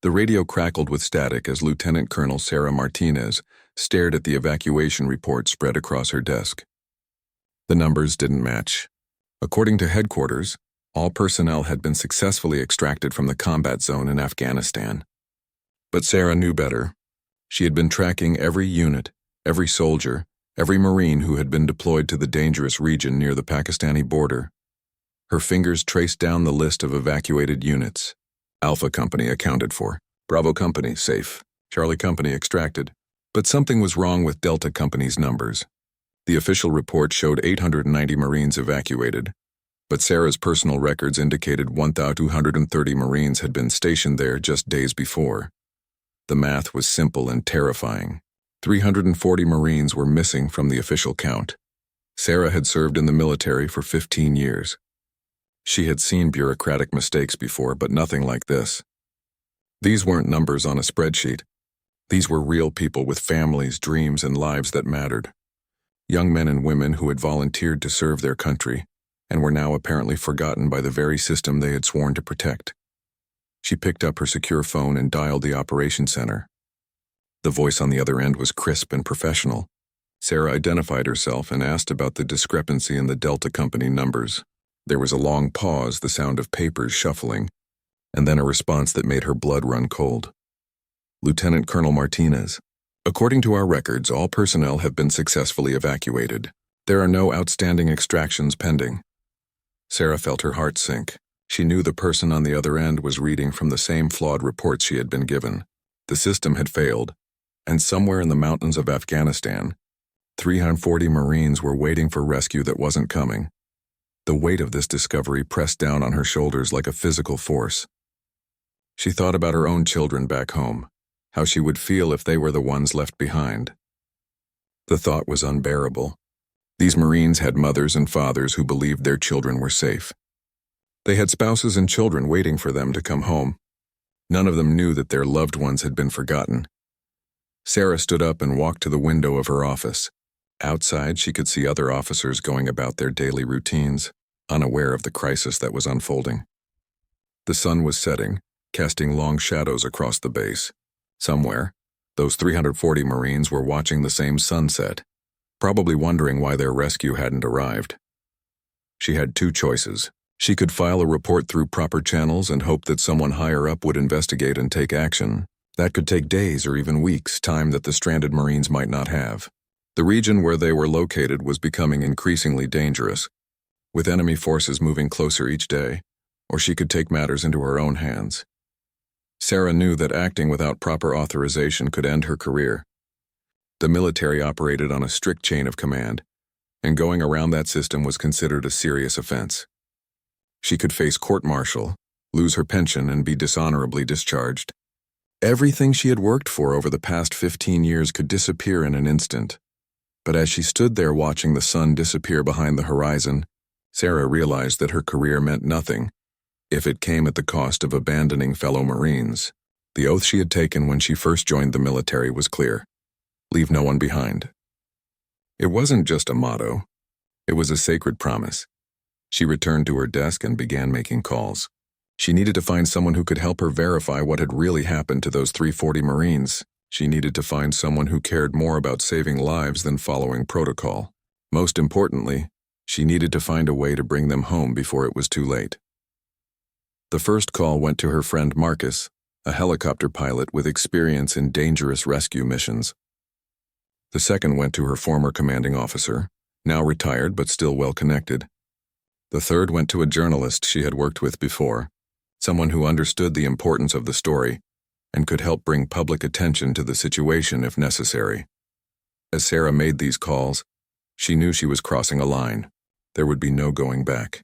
The radio crackled with static as Lieutenant Colonel Sarah Martinez stared at the evacuation report spread across her desk. The numbers didn't match. According to headquarters, all personnel had been successfully extracted from the combat zone in Afghanistan. But Sarah knew better. She had been tracking every unit, every soldier, every Marine who had been deployed to the dangerous region near the Pakistani border. Her fingers traced down the list of evacuated units. Alpha Company accounted for, Bravo Company safe, Charlie Company extracted. But something was wrong with Delta Company's numbers. The official report showed 890 Marines evacuated, but Sarah's personal records indicated 1,230 Marines had been stationed there just days before. The math was simple and terrifying. 340 Marines were missing from the official count. Sarah had served in the military for 15 years. She had seen bureaucratic mistakes before, but nothing like this. These weren't numbers on a spreadsheet. These were real people with families, dreams, and lives that mattered. Young men and women who had volunteered to serve their country and were now apparently forgotten by the very system they had sworn to protect. She picked up her secure phone and dialed the operations center. The voice on the other end was crisp and professional. Sarah identified herself and asked about the discrepancy in the Delta Company numbers. There was a long pause, the sound of papers shuffling, and then a response that made her blood run cold. Lieutenant Colonel Martinez, according to our records, all personnel have been successfully evacuated. There are no outstanding extractions pending. Sarah felt her heart sink. She knew the person on the other end was reading from the same flawed reports she had been given. The system had failed, and somewhere in the mountains of Afghanistan, 340 Marines were waiting for rescue that wasn't coming. The weight of this discovery pressed down on her shoulders like a physical force. She thought about her own children back home, how she would feel if they were the ones left behind. The thought was unbearable. These Marines had mothers and fathers who believed their children were safe. They had spouses and children waiting for them to come home. None of them knew that their loved ones had been forgotten. Sarah stood up and walked to the window of her office. Outside, she could see other officers going about their daily routines, unaware of the crisis that was unfolding. The sun was setting, casting long shadows across the base. Somewhere, those 340 Marines were watching the same sunset, probably wondering why their rescue hadn't arrived. She had two choices. She could file a report through proper channels and hope that someone higher up would investigate and take action. That could take days or even weeks, time that the stranded Marines might not have. The region where they were located was becoming increasingly dangerous, with enemy forces moving closer each day, or she could take matters into her own hands. Sarah knew that acting without proper authorization could end her career. The military operated on a strict chain of command, and going around that system was considered a serious offense. She could face court-martial, lose her pension, and be dishonorably discharged. Everything she had worked for over the past 15 years could disappear in an instant. But as she stood there watching the sun disappear behind the horizon, Sarah realized that her career meant nothing if it came at the cost of abandoning fellow Marines. The oath she had taken when she first joined the military was clear: leave no one behind. It wasn't just a motto, it was a sacred promise. She returned to her desk and began making calls. She needed to find someone who could help her verify what had really happened to those 340 Marines. She needed to find someone who cared more about saving lives than following protocol. Most importantly, she needed to find a way to bring them home before it was too late. The first call went to her friend Marcus, a helicopter pilot with experience in dangerous rescue missions. The second went to her former commanding officer, now retired but still well-connected. The third went to a journalist she had worked with before, someone who understood the importance of the story and could help bring public attention to the situation if necessary. As Sarah made these calls, she knew she was crossing a line. There would be no going back.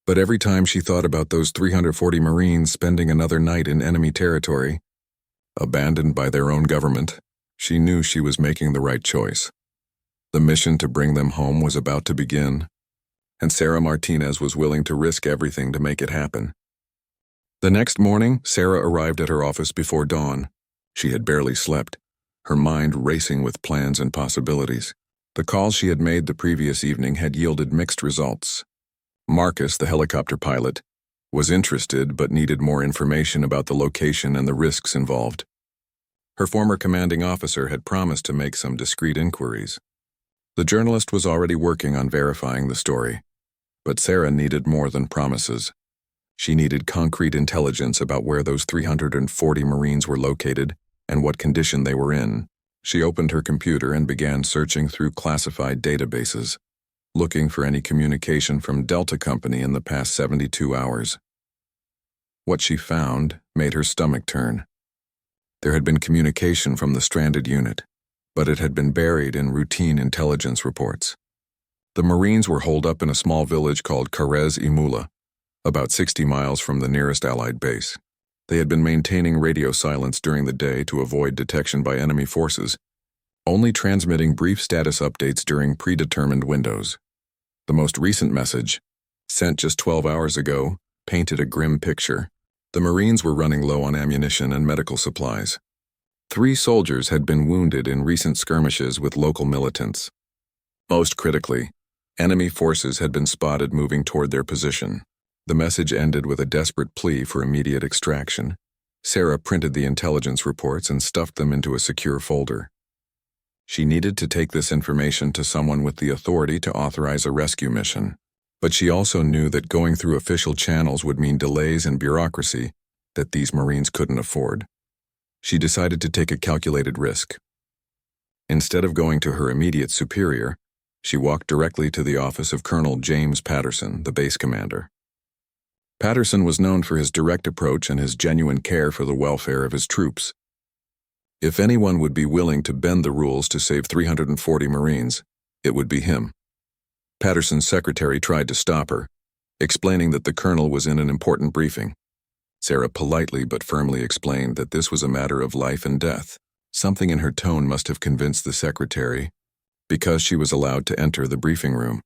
But every time she thought about those 340 Marines spending another night in enemy territory, abandoned by their own government, she knew she was making the right choice. The mission to bring them home was about to begin, and Sarah Martinez was willing to risk everything to make it happen. The next morning, Sarah arrived at her office before dawn. She had barely slept, her mind racing with plans and possibilities. The calls she had made the previous evening had yielded mixed results. Marcus, the helicopter pilot, was interested but needed more information about the location and the risks involved. Her former commanding officer had promised to make some discreet inquiries. The journalist was already working on verifying the story, but Sarah needed more than promises. She needed concrete intelligence about where those 340 Marines were located and what condition they were in. She opened her computer and began searching through classified databases, looking for any communication from Delta Company in the past 72 hours. What she found made her stomach turn. There had been communication from the stranded unit, but it had been buried in routine intelligence reports. The Marines were holed up in a small village called Karez-Imula, about 60 miles from the nearest Allied base. They had been maintaining radio silence during the day to avoid detection by enemy forces, only transmitting brief status updates during predetermined windows. The most recent message, sent just 12 hours ago, painted a grim picture. The Marines were running low on ammunition and medical supplies. 3 soldiers had been wounded in recent skirmishes with local militants. Most critically, enemy forces had been spotted moving toward their position. The message ended with a desperate plea for immediate extraction. Sarah printed the intelligence reports and stuffed them into a secure folder. She needed to take this information to someone with the authority to authorize a rescue mission. But she also knew that going through official channels would mean delays and bureaucracy that these Marines couldn't afford. She decided to take a calculated risk. Instead of going to her immediate superior, she walked directly to the office of Colonel James Patterson, the base commander. Patterson was known for his direct approach and his genuine care for the welfare of his troops. If anyone would be willing to bend the rules to save 340 Marines, it would be him. Patterson's secretary tried to stop her, explaining that the colonel was in an important briefing. Sarah politely but firmly explained that this was a matter of life and death. Something in her tone must have convinced the secretary, because she was allowed to enter the briefing room.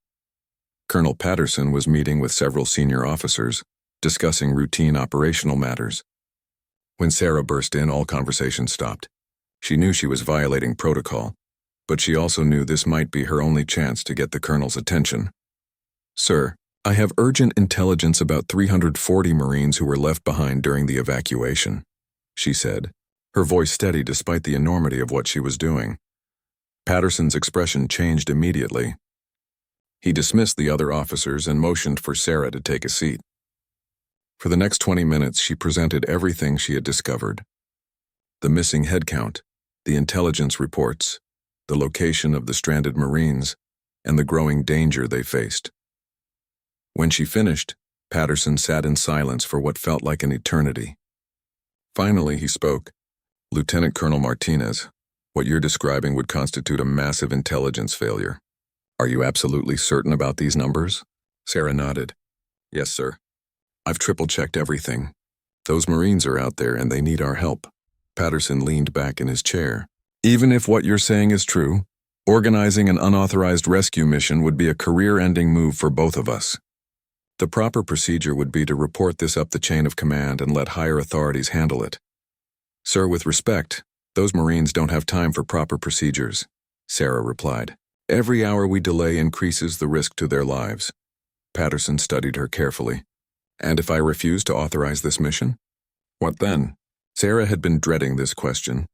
Colonel Patterson was meeting with several senior officers, discussing routine operational matters. When Sarah burst in, all conversation stopped. She knew she was violating protocol, but she also knew this might be her only chance to get the colonel's attention. "Sir, I have urgent intelligence about 340 Marines who were left behind during the evacuation," she said, her voice steady despite the enormity of what she was doing. Patterson's expression changed immediately. He dismissed the other officers and motioned for Sarah to take a seat. For the next 20 minutes, she presented everything she had discovered. The missing head count, the intelligence reports, the location of the stranded Marines, and the growing danger they faced. When she finished, Patterson sat in silence for what felt like an eternity. Finally, he spoke. "Lieutenant Colonel Martinez, what you're describing would constitute a massive intelligence failure. Are you absolutely certain about these numbers?" Sarah nodded. "Yes, sir. I've triple-checked everything. Those Marines are out there and they need our help." Patterson leaned back in his chair. "Even if what you're saying is true, organizing an unauthorized rescue mission would be a career-ending move for both of us. The proper procedure would be to report this up the chain of command and let higher authorities handle it. Sir, with respect, those Marines don't have time for proper procedures," Sarah replied. "Every hour we delay increases the risk to their lives." Patterson studied her carefully. "And if I refuse to authorize this mission? What then?" Sarah had been dreading this question,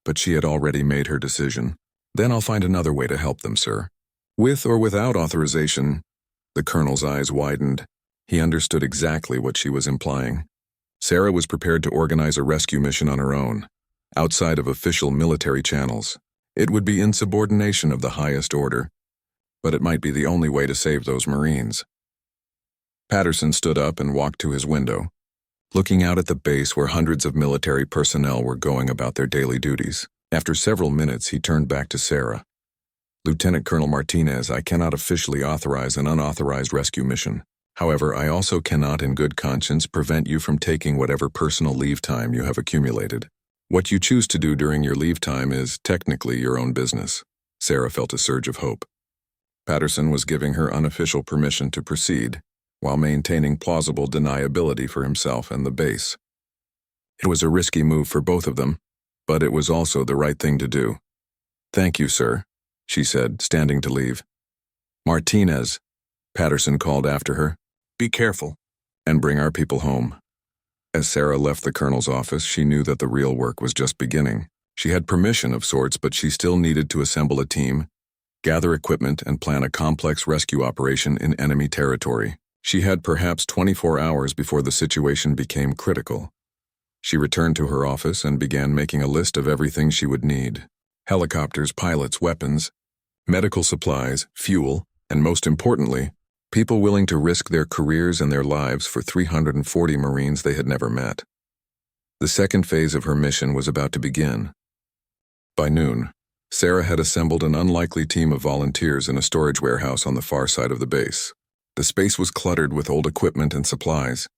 but she had already made her decision. "Then I'll find another way to help them, sir." "With or without authorization?" The colonel's eyes widened. He understood exactly what she was implying. Sarah was prepared to organize a rescue mission on her own, outside of official military channels. It would be insubordination of the highest order, but it might be the only way to save those Marines. Patterson stood up and walked to his window, looking out at the base where hundreds of military personnel were going about their daily duties. After several minutes, he turned back to Sarah. "Lieutenant Colonel Martinez, I cannot officially authorize an unauthorized rescue mission. However, I also cannot in good conscience prevent you from taking whatever personal leave time you have accumulated. What you choose to do during your leave time is technically your own business." Sarah felt a surge of hope. Patterson was giving her unofficial permission to proceed, while maintaining plausible deniability for himself and the base. It was a risky move for both of them, but it was also the right thing to do. "Thank you, sir," she said, standing to leave. "Martinez," Patterson called after her. "Be careful." and bring our people home. As Sarah left the colonel's office, she knew that the real work was just beginning. She had permission of sorts, but she still needed to assemble a team, gather equipment, and plan a complex rescue operation in enemy territory. She had perhaps 24 hours before the situation became critical. She returned to her office and began making a list of everything she would need: helicopters, pilots, weapons, medical supplies, fuel, and most importantly, people willing to risk their careers and their lives for 340 Marines they had never met. The second phase of her mission was about to begin. By noon, Sarah had assembled an unlikely team of volunteers in a storage warehouse on the far side of the base. The space was cluttered with old equipment and supplies,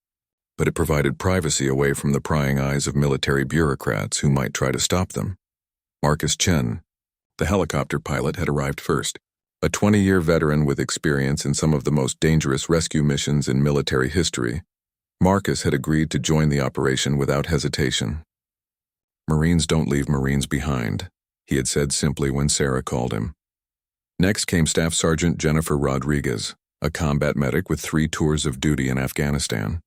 but it provided privacy away from the prying eyes of military bureaucrats who might try to stop them. Marcus Chen, the helicopter pilot, had arrived first. A 20-year veteran with experience in some of the most dangerous rescue missions in military history, Marcus had agreed to join the operation without hesitation. "Marines don't leave Marines behind," he had said simply when Sarah called him. Next came Staff Sergeant Jennifer Rodriguez, a combat medic with 3 tours of duty in Afghanistan.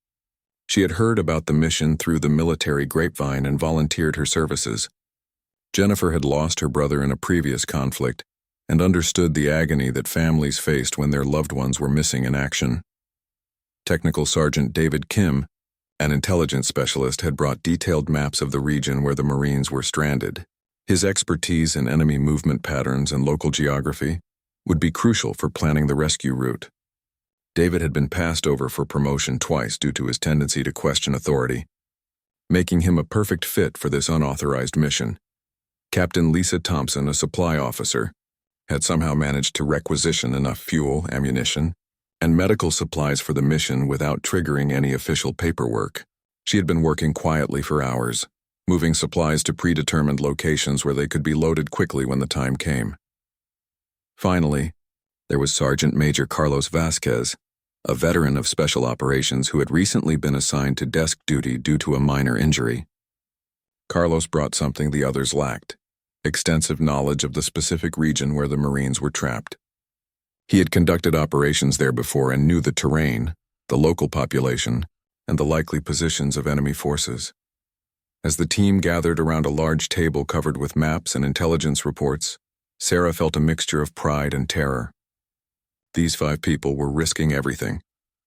She had heard about the mission through the military grapevine and volunteered her services. Jennifer had lost her brother in a previous conflict and understood the agony that families faced when their loved ones were missing in action. Technical Sergeant David Kim, an intelligence specialist, had brought detailed maps of the region where the Marines were stranded. His expertise in enemy movement patterns and local geography would be crucial for planning the rescue route. David had been passed over for promotion twice due to his tendency to question authority, making him a perfect fit for this unauthorized mission. Captain Lisa Thompson, a supply officer, had somehow managed to requisition enough fuel, ammunition, and medical supplies for the mission without triggering any official paperwork. She had been working quietly for hours, moving supplies to predetermined locations where they could be loaded quickly when the time came. Finally, there was Sergeant Major Carlos Vasquez, a veteran of special operations who had recently been assigned to desk duty due to a minor injury. Carlos brought something the others lacked: extensive knowledge of the specific region where the Marines were trapped. He had conducted operations there before and knew the terrain, the local population, and the likely positions of enemy forces. As the team gathered around a large table covered with maps and intelligence reports, Sarah felt a mixture of pride and terror. These 5 people were risking everything,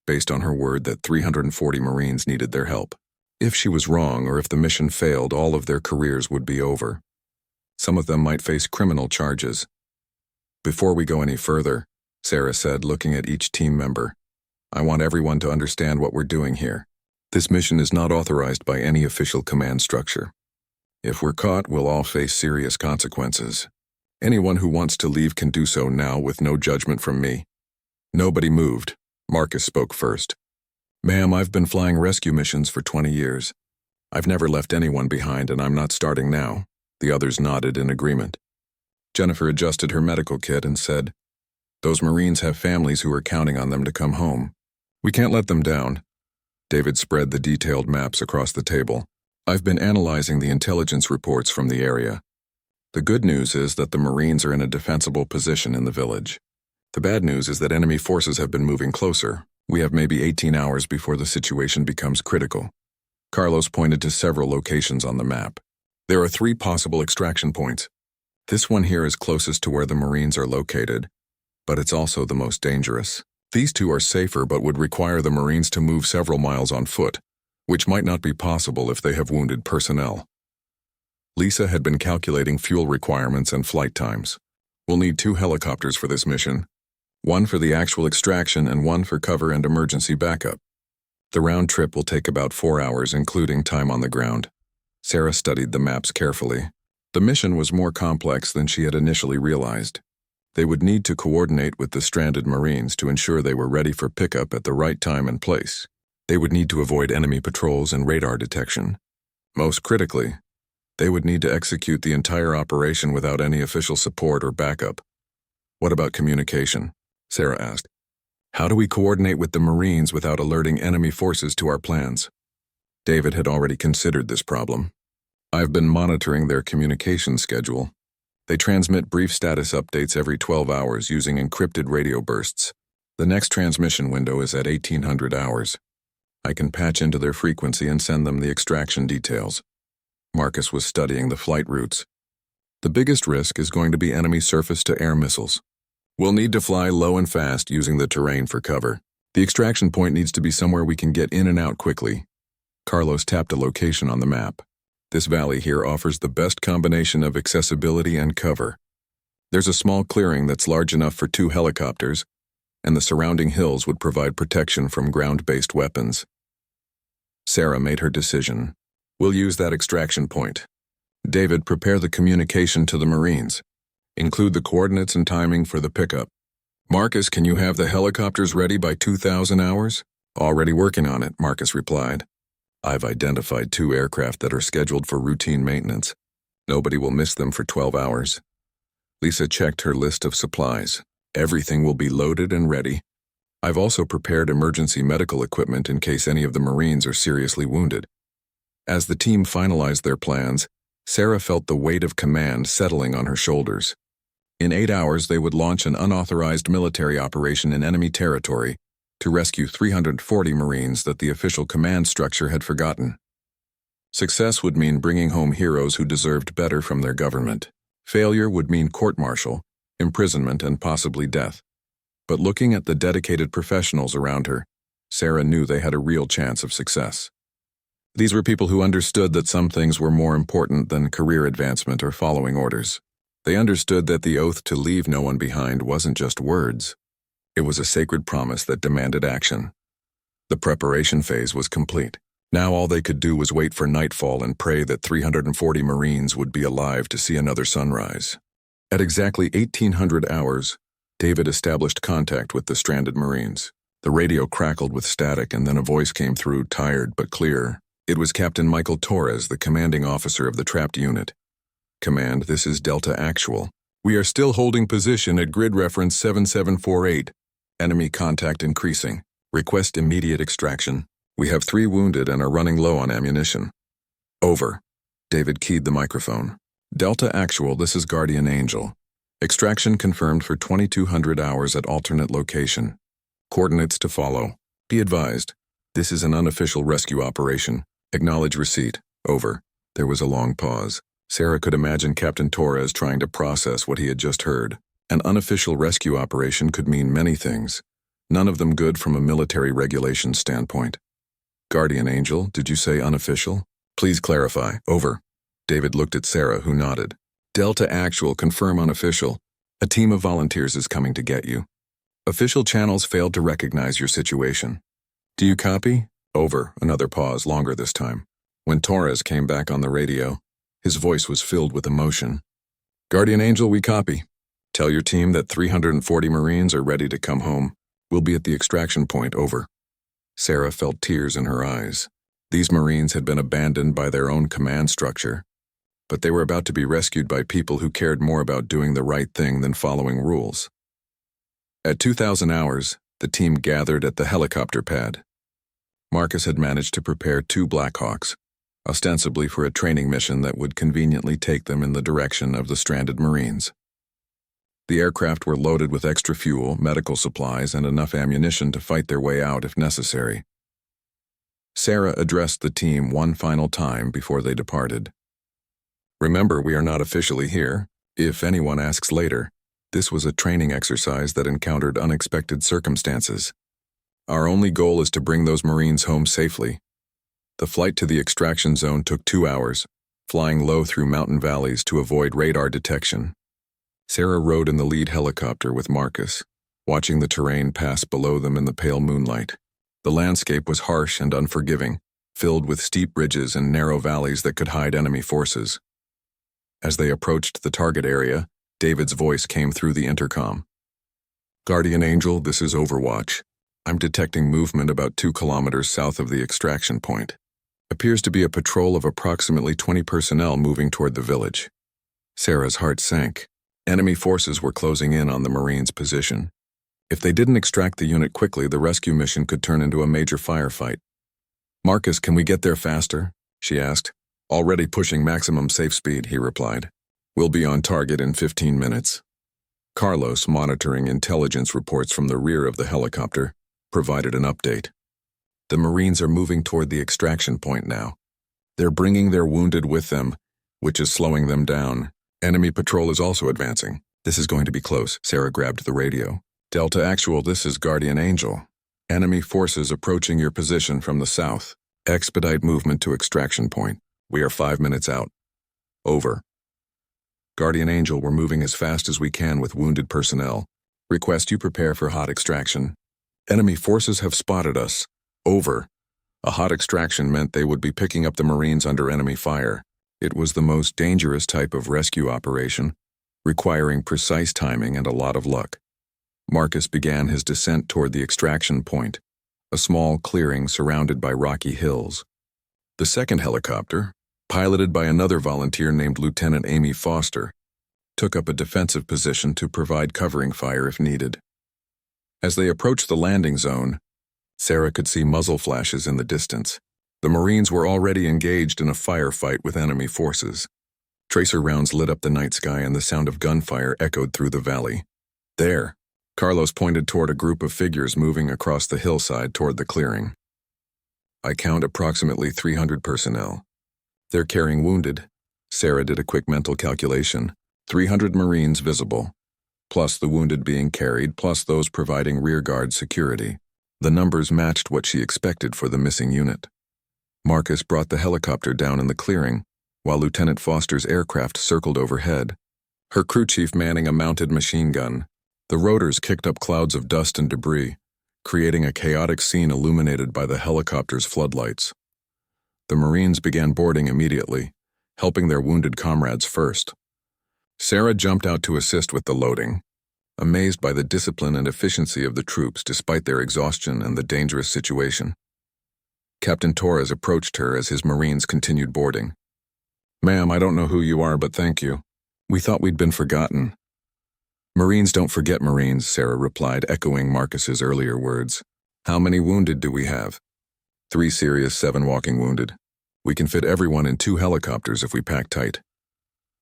based on her word that 340 Marines needed their help. If she was wrong or if the mission failed, all of their careers would be over. Some of them might face criminal charges. "Before we go any further," Sarah said, looking at each team member, "I want everyone to understand what we're doing here. This mission is not authorized by any official command structure. If we're caught, we'll all face serious consequences. Anyone who wants to leave can do so now with no judgment from me." Nobody moved. Marcus spoke first. "Ma'am, I've been flying rescue missions for 20 years. I've never left anyone behind, and I'm not starting now." The others nodded in agreement. Jennifer adjusted her medical kit and said, "Those Marines have families who are counting on them to come home. We can't let them down." David spread the detailed maps across the table. "I've been analyzing the intelligence reports from the area. The good news is that the Marines are in a defensible position in the village. The bad news is that enemy forces have been moving closer. We have maybe 18 hours before the situation becomes critical." Carlos pointed to several locations on the map. "There are 3 possible extraction points. This one here is closest to where the Marines are located, but it's also the most dangerous. These 2 are safer but would require the Marines to move several miles on foot, which might not be possible if they have wounded personnel." Lisa had been calculating fuel requirements and flight times. "We'll need 2 helicopters for this mission, one for the actual extraction and one for cover and emergency backup. The round trip will take about 4 hours, including time on the ground." Sarah studied the maps carefully. The mission was more complex than she had initially realized. They would need to coordinate with the stranded Marines to ensure they were ready for pickup at the right time and place. They would need to avoid enemy patrols and radar detection. Most critically, they would need to execute the entire operation without any official support or backup. "What about communication?" Sarah asked. "How do we coordinate with the Marines without alerting enemy forces to our plans?" David had already considered this problem. "I've been monitoring their communication schedule. They transmit brief status updates every 12 hours using encrypted radio bursts. The next transmission window is at 1800 hours. I can patch into their frequency and send them the extraction details. Marcus was studying the flight routes. The biggest risk is going to be enemy surface-to-air missiles. We'll need to fly low and fast using the terrain for cover. The extraction point needs to be somewhere we can get in and out quickly. Carlos tapped a location on the map. This valley here offers the best combination of accessibility and cover. There's a small clearing that's large enough for 2 helicopters, and the surrounding hills would provide protection from ground-based weapons. Sarah made her decision. We'll use that extraction point. David, prepare the communication to the Marines. Include the coordinates and timing for the pickup. Marcus, can you have the helicopters ready by 2,000 hours? Already working on it, Marcus replied. I've identified 2 aircraft that are scheduled for routine maintenance. Nobody will miss them for 12 hours. Lisa checked her list of supplies. Everything will be loaded and ready. I've also prepared emergency medical equipment in case any of the Marines are seriously wounded. As the team finalized their plans, Sarah felt the weight of command settling on her shoulders. In 8 hours, they would launch an unauthorized military operation in enemy territory to rescue 340 Marines that the official command structure had forgotten. Success would mean bringing home heroes who deserved better from their government. Failure would mean court-martial, imprisonment, and possibly death. But looking at the dedicated professionals around her, Sarah knew they had a real chance of success. These were people who understood that some things were more important than career advancement or following orders. They understood that the oath to leave no one behind wasn't just words. It was a sacred promise that demanded action. The preparation phase was complete. Now all they could do was wait for nightfall and pray that 340 Marines would be alive to see another sunrise. At exactly 1800 hours, David established contact with the stranded Marines. The radio crackled with static and then a voice came through, tired but clear. It was Captain Michael Torres, the commanding officer of the trapped unit. Command, this is Delta Actual. We are still holding position at grid reference 7748. Enemy contact increasing. Request immediate extraction. We have 3 wounded and are running low on ammunition. Over. David keyed the microphone. Delta Actual, this is Guardian Angel. Extraction confirmed for 2200 hours at alternate location. Coordinates to follow. Be advised, this is an unofficial rescue operation. Acknowledge receipt. Over. There was a long pause. Sarah could imagine Captain Torres trying to process what he had just heard. An unofficial rescue operation could mean many things, none of them good from a military regulations standpoint. Guardian Angel, did you say unofficial? Please clarify. Over. David looked at Sarah, who nodded. Delta Actual, confirm unofficial. A team of volunteers is coming to get you. Official channels failed to recognize your situation. Do you copy? Over. Another pause, longer this time. When Torres came back on the radio, his voice was filled with emotion. Guardian Angel, we copy. Tell your team that 340 Marines are ready to come home. We'll be at the extraction point. Over. Sarah felt tears in her eyes. These Marines had been abandoned by their own command structure, but they were about to be rescued by people who cared more about doing the right thing than following rules. At 2000 hours, the team gathered at the helicopter pad. Marcus had managed to prepare 2 Blackhawks, ostensibly for a training mission that would conveniently take them in the direction of the stranded Marines. The aircraft were loaded with extra fuel, medical supplies, and enough ammunition to fight their way out if necessary. Sarah addressed the team one final time before they departed. Remember, we are not officially here. If anyone asks later, this was a training exercise that encountered unexpected circumstances. Our only goal is to bring those Marines home safely. The flight to the extraction zone took 2 hours, flying low through mountain valleys to avoid radar detection. Sarah rode in the lead helicopter with Marcus, watching the terrain pass below them in the pale moonlight. The landscape was harsh and unforgiving, filled with steep ridges and narrow valleys that could hide enemy forces. As they approached the target area, David's voice came through the intercom. Guardian Angel, this is Overwatch. I'm detecting movement about 2 kilometers south of the extraction point. Appears to be a patrol of approximately 20 personnel moving toward the village. Sarah's heart sank. Enemy forces were closing in on the Marines' position. If they didn't extract the unit quickly, the rescue mission could turn into a major firefight. Marcus, can we get there faster? She asked. Already pushing maximum safe speed, he replied. We'll be on target in 15 minutes. Carlos, monitoring intelligence reports from the rear of the helicopter, provided an update. The Marines are moving toward the extraction point now. They're bringing their wounded with them, which is slowing them down. Enemy patrol is also advancing. This is going to be close. Sarah grabbed the radio. Delta Actual, this is Guardian Angel. Enemy forces approaching your position from the south. Expedite movement to extraction point. We are 5 minutes out. Over. Guardian Angel, we're moving as fast as we can with wounded personnel. Request you prepare for hot extraction. Enemy forces have spotted us. Over. A hot extraction meant they would be picking up the Marines under enemy fire. It was the most dangerous type of rescue operation, requiring precise timing and a lot of luck. Marcus began his descent toward the extraction point, a small clearing surrounded by rocky hills. The second helicopter, piloted by another volunteer named Lieutenant Amy Foster, took up a defensive position to provide covering fire if needed. As they approached the landing zone, Sarah could see muzzle flashes in the distance. The Marines were already engaged in a firefight with enemy forces. Tracer rounds lit up the night sky and the sound of gunfire echoed through the valley. There, Carlos pointed toward a group of figures moving across the hillside toward the clearing. I count approximately 300 personnel. They're carrying wounded. Sarah did a quick mental calculation. 300 Marines visible, plus the wounded being carried, plus those providing rearguard security. The numbers matched what she expected for the missing unit. Marcus brought the helicopter down in the clearing, while Lieutenant Foster's aircraft circled overhead, her crew chief manning a mounted machine gun. The rotors kicked up clouds of dust and debris, creating a chaotic scene illuminated by the helicopter's floodlights. The Marines began boarding immediately, helping their wounded comrades first. Sarah jumped out to assist with the loading, amazed by the discipline and efficiency of the troops despite their exhaustion and the dangerous situation. Captain Torres approached her as his Marines continued boarding. "Ma'am, I don't know who you are, but thank you. We thought we'd been forgotten." "Marines don't forget Marines," Sarah replied, echoing Marcus's earlier words. "How many wounded do we have?" 3 serious, 7 walking wounded. We can fit everyone in 2 helicopters if we pack tight.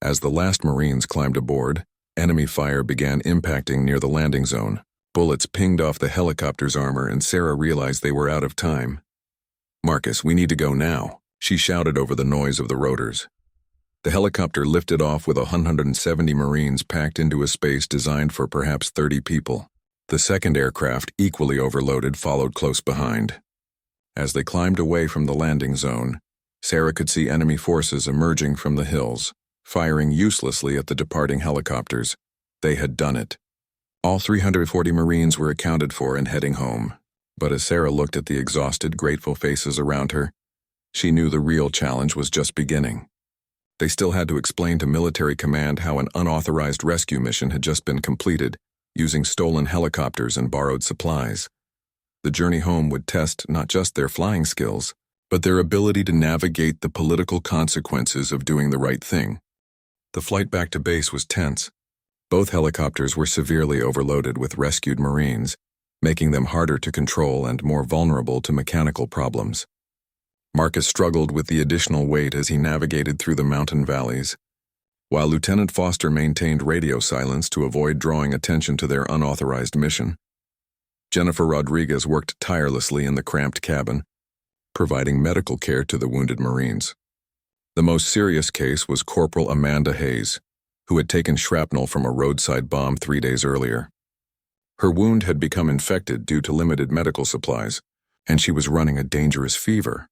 As the last Marines climbed aboard, enemy fire began impacting near the landing zone. Bullets pinged off the helicopter's armor and Sarah realized they were out of time. "Marcus, we need to go now," she shouted over the noise of the rotors. The helicopter lifted off with 170 Marines packed into a space designed for perhaps 30 people. The second aircraft, equally overloaded, followed close behind. As they climbed away from the landing zone, Sarah could see enemy forces emerging from the hills, firing uselessly at the departing helicopters. They had done it. All 340 Marines were accounted for and heading home. But as Sarah looked at the exhausted, grateful faces around her, she knew the real challenge was just beginning. They still had to explain to military command how an unauthorized rescue mission had just been completed, using stolen helicopters and borrowed supplies. The journey home would test not just their flying skills, but their ability to navigate the political consequences of doing the right thing. The flight back to base was tense. Both helicopters were severely overloaded with rescued Marines, making them harder to control and more vulnerable to mechanical problems. Marcus struggled with the additional weight as he navigated through the mountain valleys, while Lieutenant Foster maintained radio silence to avoid drawing attention to their unauthorized mission. Jennifer Rodriguez worked tirelessly in the cramped cabin, providing medical care to the wounded Marines. The most serious case was Corporal Amanda Hayes, who had taken shrapnel from a roadside bomb 3 days earlier. Her wound had become infected due to limited medical supplies, and she was running a dangerous fever.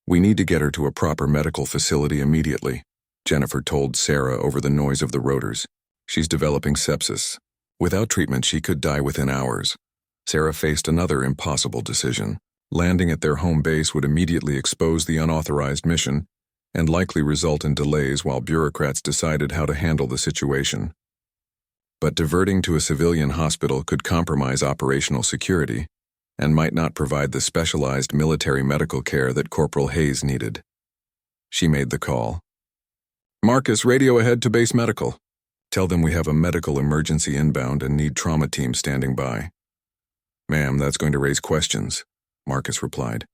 "We need to get her to a proper medical facility immediately," Jennifer told Sarah over the noise of the rotors. "She's developing sepsis. Without treatment, she could die within hours." Sarah faced another impossible decision. Landing at their home base would immediately expose the unauthorized mission and likely result in delays while bureaucrats decided how to handle the situation. But diverting to a civilian hospital could compromise operational security and might not provide the specialized military medical care that Corporal Hayes needed. She made the call. "Marcus, radio ahead to base medical. Tell them we have a medical emergency inbound and need trauma team standing by." "Ma'am, that's going to raise questions," Marcus replied.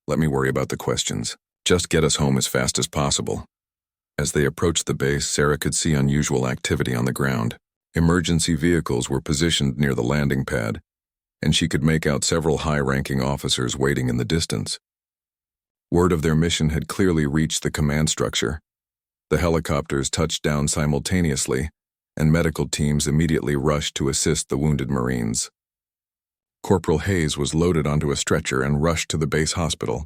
"Let me worry about the questions. Just get us home as fast as possible." As they approached the base, Sarah could see unusual activity on the ground. Emergency vehicles were positioned near the landing pad, and she could make out several high-ranking officers waiting in the distance. Word of their mission had clearly reached the command structure. The helicopters touched down simultaneously, and medical teams immediately rushed to assist the wounded Marines. Corporal Hayes was loaded onto a stretcher and rushed to the base hospital,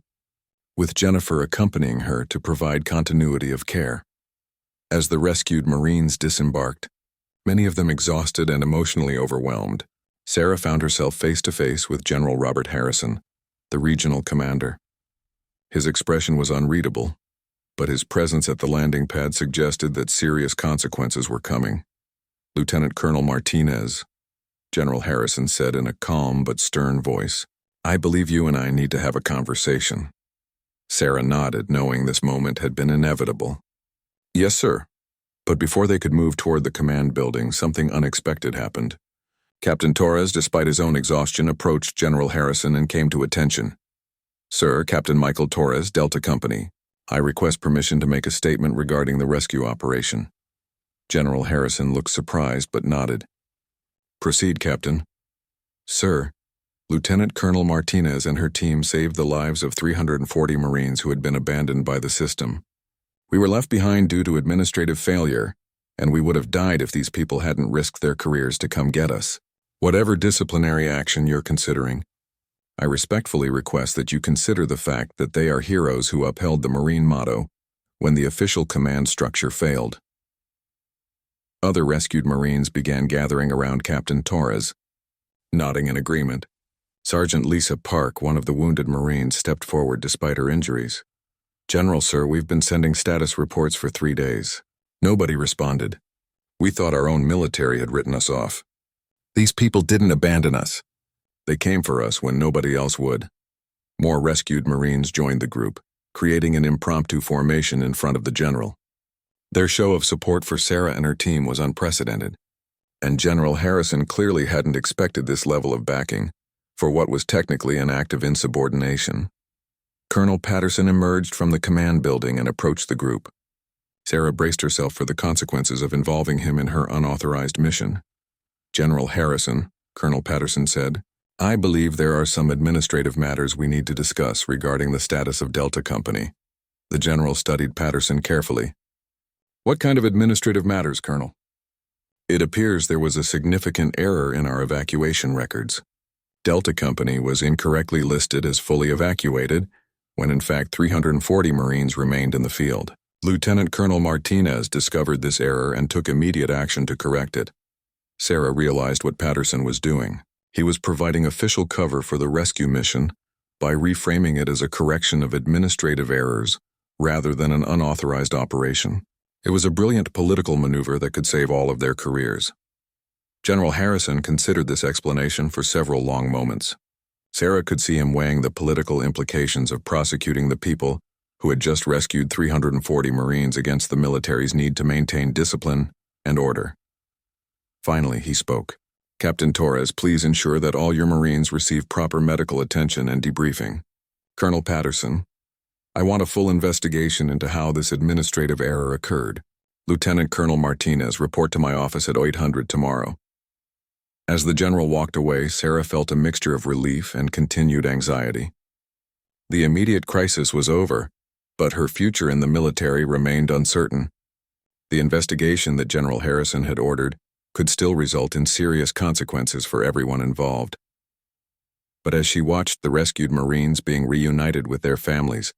with Jennifer accompanying her to provide continuity of care. As the rescued Marines disembarked, many of them exhausted and emotionally overwhelmed, Sarah found herself face-to-face with General Robert Harrison, the regional commander. His expression was unreadable, but his presence at the landing pad suggested that serious consequences were coming. Lieutenant Colonel Martinez, General Harrison said in a calm but stern voice, "I believe you and I need to have a conversation." Sarah nodded, knowing this moment had been inevitable. "Yes, sir." But before they could move toward the command building, something unexpected happened. Captain Torres, despite his own exhaustion, approached General Harrison and came to attention. "Sir, Captain Michael Torres, Delta Company. I request permission to make a statement regarding the rescue operation." General Harrison looked surprised but nodded. "Proceed, Captain." "Sir, Lieutenant Colonel Martinez and her team saved the lives of 340 Marines who had been abandoned by the system. We were left behind due to administrative failure, and we would have died if these people hadn't risked their careers to come get us. Whatever disciplinary action you're considering, I respectfully request that you consider the fact that they are heroes who upheld the Marine motto when the official command structure failed." Other rescued Marines began gathering around Captain Torres, nodding in agreement. Sergeant Lisa Park, one of the wounded Marines, stepped forward despite her injuries. "General, sir, we've been sending status reports for 3 days. Nobody responded. We thought our own military had written us off. These people didn't abandon us. They came for us when nobody else would." More rescued Marines joined the group, creating an impromptu formation in front of the general. Their show of support for Sarah and her team was unprecedented, and General Harrison clearly hadn't expected this level of backing for what was technically an act of insubordination. Colonel Patterson emerged from the command building and approached the group. Sarah braced herself for the consequences of involving him in her unauthorized mission. "General Harrison," Colonel Patterson said, "I believe there are some administrative matters we need to discuss regarding the status of Delta Company." The general studied Patterson carefully. "What kind of administrative matters, Colonel?" "It appears there was a significant error in our evacuation records. Delta Company was incorrectly listed as fully evacuated, when in fact 340 Marines remained in the field. Lieutenant Colonel Martinez discovered this error and took immediate action to correct it." Sarah realized what Patterson was doing. He was providing official cover for the rescue mission by reframing it as a correction of administrative errors rather than an unauthorized operation. It was a brilliant political maneuver that could save all of their careers. General Harrison considered this explanation for several long moments. Sarah could see him weighing the political implications of prosecuting the people who had just rescued 340 Marines against the military's need to maintain discipline and order. Finally, he spoke. "Captain Torres, please ensure that all your Marines receive proper medical attention and debriefing. Colonel Patterson, I want a full investigation into how this administrative error occurred. Lieutenant Colonel Martinez, report to my office at 800 tomorrow." As the general walked away, Sarah felt a mixture of relief and continued anxiety. The immediate crisis was over, but her future in the military remained uncertain. The investigation that General Harrison had ordered could still result in serious consequences for everyone involved. But as she watched the rescued Marines being reunited with their families,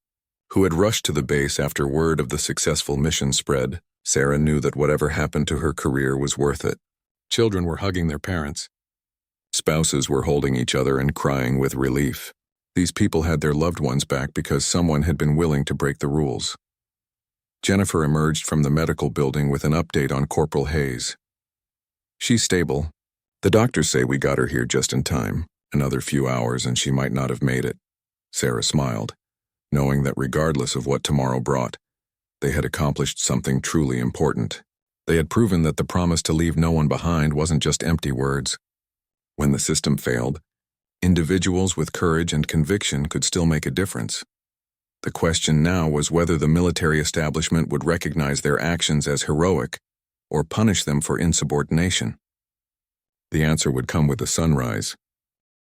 who had rushed to the base after word of the successful mission spread, Sarah knew that whatever happened to her career was worth it. Children were hugging their parents. Spouses were holding each other and crying with relief. These people had their loved ones back because someone had been willing to break the rules. Jennifer emerged from the medical building with an update on Corporal Hayes. "She's stable. The doctors say we got her here just in time. Another few hours and she might not have made it." Sarah smiled, knowing that regardless of what tomorrow brought, they had accomplished something truly important. They had proven that the promise to leave no one behind wasn't just empty words. When the system failed, individuals with courage and conviction could still make a difference. The question now was whether the military establishment would recognize their actions as heroic or punish them for insubordination. The answer would come with the sunrise.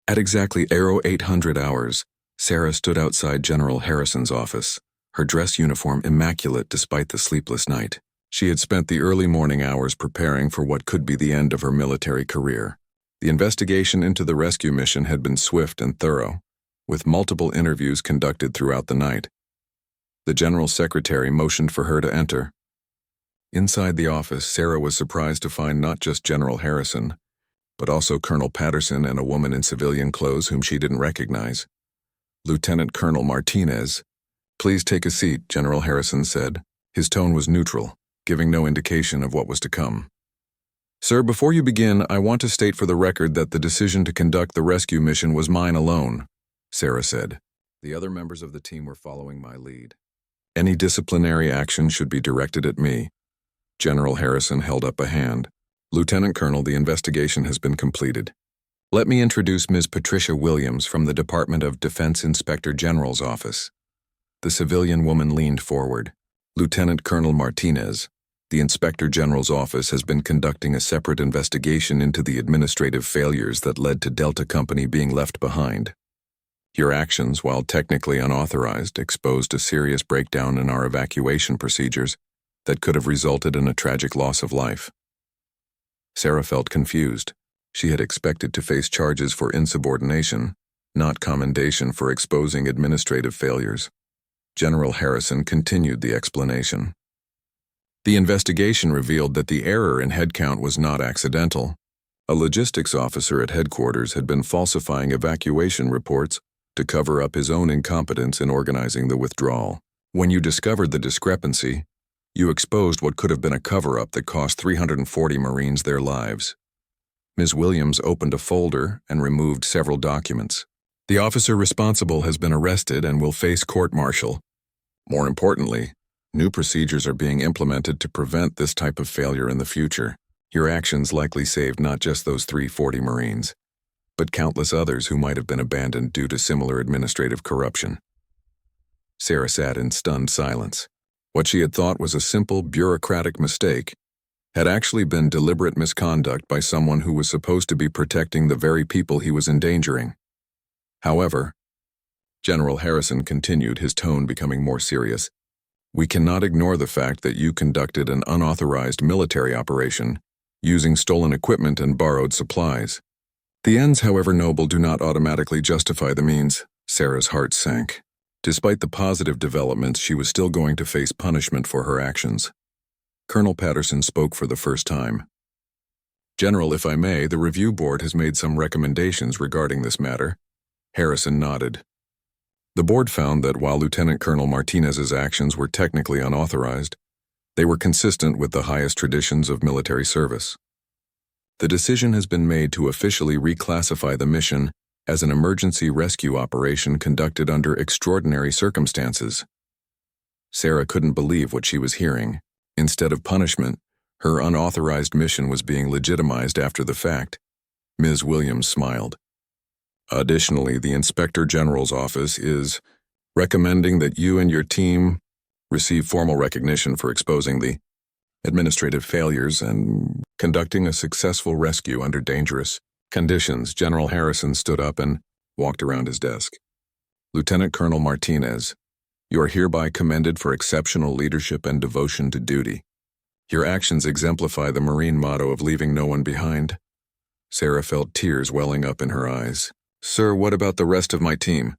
At exactly 800 hours, Sarah stood outside General Harrison's office, her dress uniform immaculate despite the sleepless night. She had spent the early morning hours preparing for what could be the end of her military career. The investigation into the rescue mission had been swift and thorough, with multiple interviews conducted throughout the night. The General Secretary motioned for her to enter. Inside the office, Sarah was surprised to find not just General Harrison, but also Colonel Patterson and a woman in civilian clothes whom she didn't recognize. Lieutenant Colonel Martinez. "Please take a seat," General Harrison said. His tone was neutral, giving no indication of what was to come. "Sir, before you begin, I want to state for the record that the decision to conduct the rescue mission was mine alone," Sarah said. "The other members of the team were following my lead. Any disciplinary action should be directed at me." General Harrison held up a hand. "Lieutenant Colonel, the investigation has been completed. Let me introduce Ms. Patricia Williams from the Department of Defense Inspector General's office." The civilian woman leaned forward. "Lieutenant Colonel Martinez, the Inspector General's office has been conducting a separate investigation into the administrative failures that led to Delta Company being left behind. Your actions, while technically unauthorized, exposed a serious breakdown in our evacuation procedures that could have resulted in a tragic loss of life." Sarah felt confused. She had expected to face charges for insubordination, not commendation for exposing administrative failures. General Harrison continued the explanation. "The investigation revealed that the error in headcount was not accidental. A logistics officer at headquarters had been falsifying evacuation reports to cover up his own incompetence in organizing the withdrawal. When you discovered the discrepancy, you exposed what could have been a cover-up that cost 340 Marines their lives." Ms. Williams opened a folder and removed several documents. "The officer responsible has been arrested and will face court-martial. More importantly, new procedures are being implemented to prevent this type of failure in the future. Your actions likely saved not just those 340 Marines, but countless others who might have been abandoned due to similar administrative corruption." Sarah sat in stunned silence. What she had thought was a simple bureaucratic mistake had actually been deliberate misconduct by someone who was supposed to be protecting the very people he was endangering. However, General Harrison continued, his tone becoming more serious. "We cannot ignore the fact that you conducted an unauthorized military operation, using stolen equipment and borrowed supplies. The ends, however noble, do not automatically justify the means." Sarah's heart sank. Despite the positive developments, she was still going to face punishment for her actions. Colonel Patterson spoke for the first time. "General, if I may, the review board has made some recommendations regarding this matter." Harrison nodded. "The board found that while Lieutenant Colonel Martinez's actions were technically unauthorized, they were consistent with the highest traditions of military service. The decision has been made to officially reclassify the mission as an emergency rescue operation conducted under extraordinary circumstances." Sarah couldn't believe what she was hearing. Instead of punishment, her unauthorized mission was being legitimized after the fact. Ms. Williams smiled. "Additionally, the Inspector General's office is recommending that you and your team receive formal recognition for exposing the administrative failures and conducting a successful rescue under dangerous conditions." General Harrison stood up and walked around his desk. "Lieutenant Colonel Martinez, you are hereby commended for exceptional leadership and devotion to duty. Your actions exemplify the Marine motto of leaving no one behind." Sarah felt tears welling up in her eyes. "Sir, what about the rest of my team?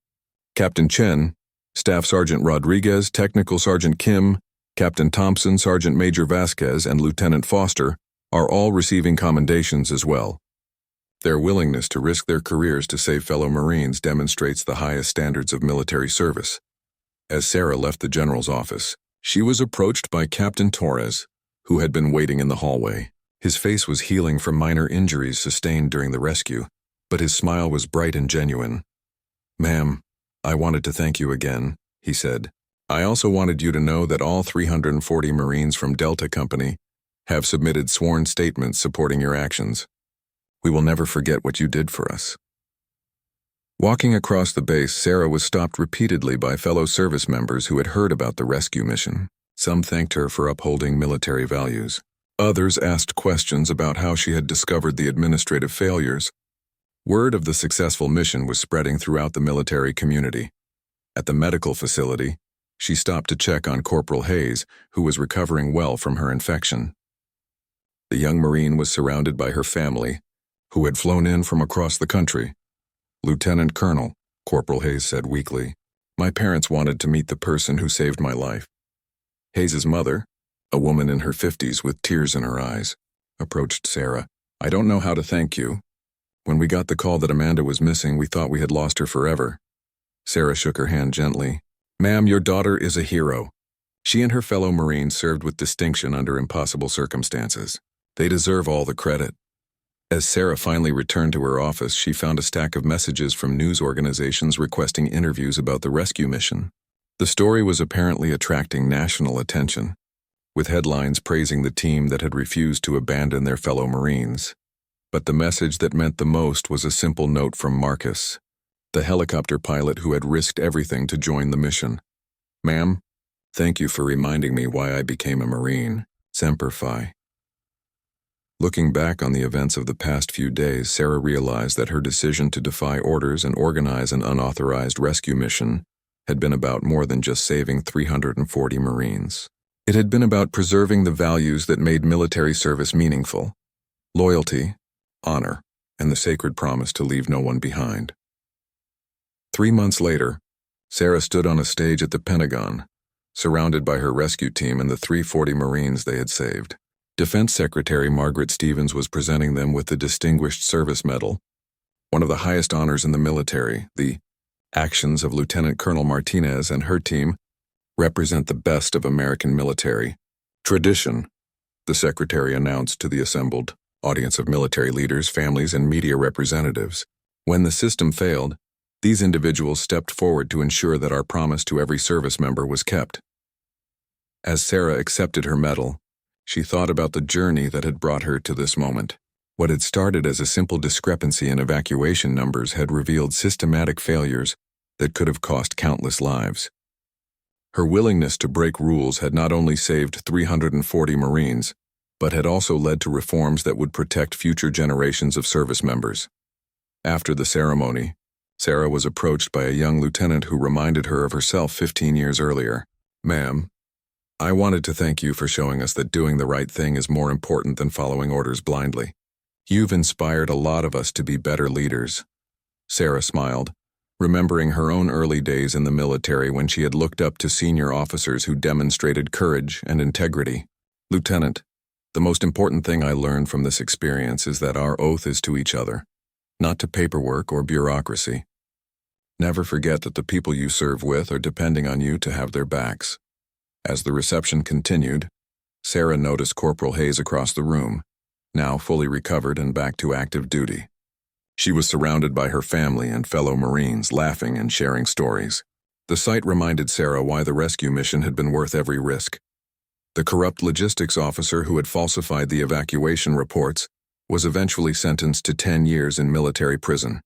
Captain Chen, Staff Sergeant Rodriguez, Technical Sergeant Kim, Captain Thompson, Sergeant Major Vasquez, and Lieutenant Foster are all receiving commendations as well. Their willingness to risk their careers to save fellow Marines demonstrates the highest standards of military service." As Sarah left the general's office, she was approached by Captain Torres, who had been waiting in the hallway. His face was healing from minor injuries sustained during the rescue, but his smile was bright and genuine. "Ma'am, I wanted to thank you again," he said. "I also wanted you to know that all 340 Marines from Delta Company have submitted sworn statements supporting your actions. We will never forget what you did for us." Walking across the base, Sarah was stopped repeatedly by fellow service members who had heard about the rescue mission. Some thanked her for upholding military values. Others asked questions about how she had discovered the administrative failures. Word of the successful mission was spreading throughout the military community. At the medical facility, she stopped to check on Corporal Hayes, who was recovering well from her infection. The young Marine was surrounded by her family, who had flown in from across the country. "Lieutenant Colonel," Corporal Hayes said weakly, "my parents wanted to meet the person who saved my life." Hayes's mother, a woman in her 50s with tears in her eyes, approached Sarah. "I don't know how to thank you. When we got the call that Amanda was missing, we thought we had lost her forever." Sarah shook her hand gently. "Ma'am, your daughter is a hero. She and her fellow Marines served with distinction under impossible circumstances. They deserve all the credit." As Sarah finally returned to her office, she found a stack of messages from news organizations requesting interviews about the rescue mission. The story was apparently attracting national attention, with headlines praising the team that had refused to abandon their fellow Marines. But the message that meant the most was a simple note from Marcus, the helicopter pilot who had risked everything to join the mission. "Ma'am, thank you for reminding me why I became a Marine. Semper Fi." Looking back on the events of the past few days, Sarah realized that her decision to defy orders and organize an unauthorized rescue mission had been about more than just saving 340 Marines. It had been about preserving the values that made military service meaningful: loyalty, honor, and the sacred promise to leave no one behind. 3 months later, Sarah stood on a stage at the Pentagon, surrounded by her rescue team and the 340 Marines they had saved. Defense Secretary Margaret Stevens was presenting them with the Distinguished Service Medal, one of the highest honors in the military. "The actions of Lieutenant Colonel Martinez and her team represent the best of American military tradition," the Secretary announced to the assembled audience of military leaders, families, and media representatives. When the system failed, these individuals stepped forward to ensure that our promise to every service member was kept. As Sarah accepted her medal, she thought about the journey that had brought her to this moment. What had started as a simple discrepancy in evacuation numbers had revealed systematic failures that could have cost countless lives. Her willingness to break rules had not only saved 340 Marines, but had also led to reforms that would protect future generations of service members. After the ceremony, Sarah was approached by a young lieutenant who reminded her of herself 15 years earlier. "Ma'am, I wanted to thank you for showing us that doing the right thing is more important than following orders blindly. You've inspired a lot of us to be better leaders." Sarah smiled, remembering her own early days in the military when she had looked up to senior officers who demonstrated courage and integrity. "Lieutenant, the most important thing I learned from this experience is that our oath is to each other, not to paperwork or bureaucracy. Never forget that the people you serve with are depending on you to have their backs." As the reception continued, Sarah noticed Corporal Hayes across the room, now fully recovered and back to active duty. She was surrounded by her family and fellow Marines, laughing and sharing stories. The sight reminded Sarah why the rescue mission had been worth every risk. The corrupt logistics officer who had falsified the evacuation reports was eventually sentenced to 10 years in military prison.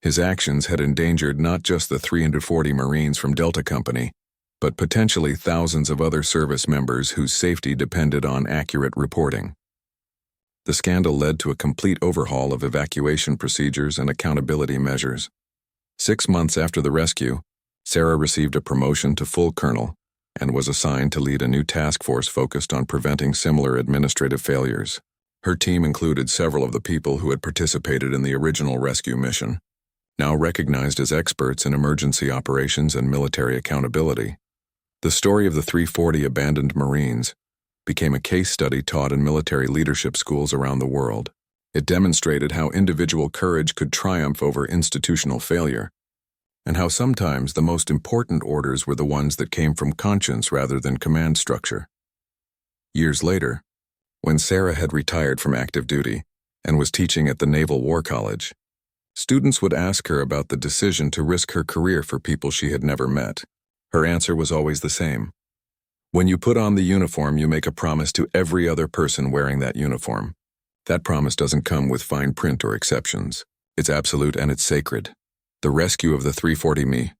His actions had endangered not just the 340 Marines from Delta Company, but potentially thousands of other service members whose safety depended on accurate reporting. The scandal led to a complete overhaul of evacuation procedures and accountability measures. 6 months after the rescue, Sarah received a promotion to full colonel and was assigned to lead a new task force focused on preventing similar administrative failures. Her team included several of the people who had participated in the original rescue mission, now recognized as experts in emergency operations and military accountability. The story of the 340 abandoned Marines became a case study taught in military leadership schools around the world. It demonstrated how individual courage could triumph over institutional failure, and how sometimes the most important orders were the ones that came from conscience rather than command structure. Years later, when Sarah had retired from active duty and was teaching at the Naval War College, students would ask her about the decision to risk her career for people she had never met. Her answer was always the same: "When you put on the uniform, you make a promise to every other person wearing that uniform. That promise doesn't come with fine print or exceptions. It's absolute and it's sacred." The rescue of the 340 me